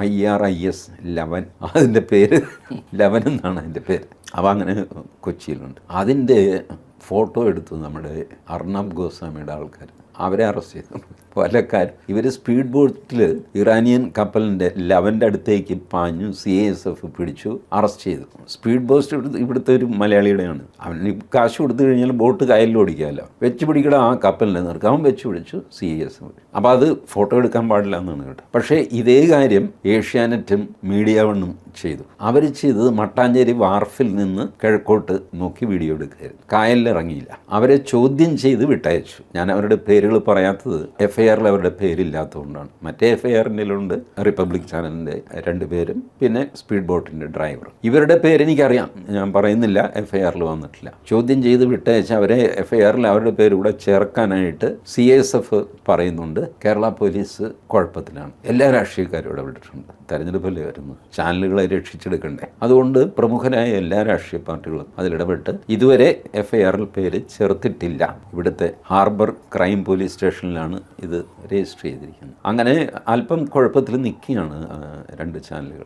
IRIS 11, അതിൻ്റെ പേര് 11 എന്നാണ് അതിൻ്റെ പേര്. അപ്പോൾ അങ്ങനെ കൊച്ചിയിലുണ്ട്. അതിൻ്റെ ഫോട്ടോ എടുത്തു നമ്മുടെ അർണബ് ഗോസ്വാമിയുടെ ആൾക്കാർ. അവരെ അറസ്റ്റ് ചെയ്തു. പലക്കാരും ഇവർ സ്പീഡ് ബോട്ടിൽ ഇറാനിയൻ കപ്പലിൻ്റെ 11 അടുത്തേക്ക് പാഞ്ഞു. CISF പിടിച്ചു, അറസ്റ്റ് ചെയ്തു. സ്പീഡ് ബോട്ട് ഇവിടുത്തെ ഒരു മലയാളിയുടെയാണ്. അവന് കാശ് കൊടുത്തു കഴിഞ്ഞാൽ ബോട്ട് കായലിൽ ഓടിക്കാമല്ലോ. വെച്ച് പിടിക്കണം ആ കപ്പലിനെ നിർക്കുക. അവൻ വെച്ച് പിടിച്ചു CISF. അപ്പോൾ അത് ഫോട്ടോ എടുക്കാൻ പാടില്ല എന്നാണ് കേട്ടോ. പക്ഷേ ഇതേ കാര്യം ഏഷ്യാനെറ്റും മീഡിയ വണ്ണും ചെയ്തു. അവർ ചെയ്തത് മട്ടാഞ്ചേരി വാർഫിൽ നിന്ന് കിഴക്കോട്ട് നോക്കി വീഡിയോ എടുക്കുകയായിരുന്നു. കായലിൽ ഇറങ്ങിയില്ല. അവരെ ചോദ്യം ചെയ്ത് വിട്ടയച്ചു. ഞാൻ അവരുടെ പേരുകൾ പറയാത്തത് FIRൽ അവരുടെ പേരില്ലാത്തതുകൊണ്ടാണ്. മറ്റേ FIRൻ്റെ റിപ്പബ്ലിക് ചാനലിൻ്റെ 2 പേരും പിന്നെ സ്പീഡ് ബോട്ടിൻ്റെ ഡ്രൈവർ. ഇവരുടെ പേരെനിക്കറിയാം, ഞാൻ പറയുന്നില്ല. FIRൽ വന്നിട്ടില്ല. ചോദ്യം ചെയ്ത് വിട്ടയച്ച് അവരെ FIRൽ അവരുടെ പേര് കൂടെ ചേർക്കാനായിട്ട് CISF പറയുന്നുണ്ട്. കേരള പോലീസ് കുഴപ്പത്തിലാണ്. എല്ലാ രാഷ്ട്രീയക്കാരും ഇടപെട്ടിട്ടുണ്ട്. തെരഞ്ഞെടുപ്പല്ലേ വരുന്നു, ചാനലുകളെ രക്ഷിച്ചെടുക്കണ്ടേ. അതുകൊണ്ട് പ്രമുഖരായ എല്ലാ രാഷ്ട്രീയ പാർട്ടികളും അതിലിടപെട്ട് ഇതുവരെ FIRൽ പേര് ചേർത്തിട്ടില്ല. ഇവിടുത്തെ ഹാർബർ ക്രൈം പോലീസ് സ്റ്റേഷനിലാണ് ഇത് രജിസ്റ്റർ ചെയ്തിരിക്കുന്നത്. അങ്ങനെ അല്പം കുഴപ്പത്തിൽ നിൽക്കുകയാണ് 2 ചാനലുകൾ.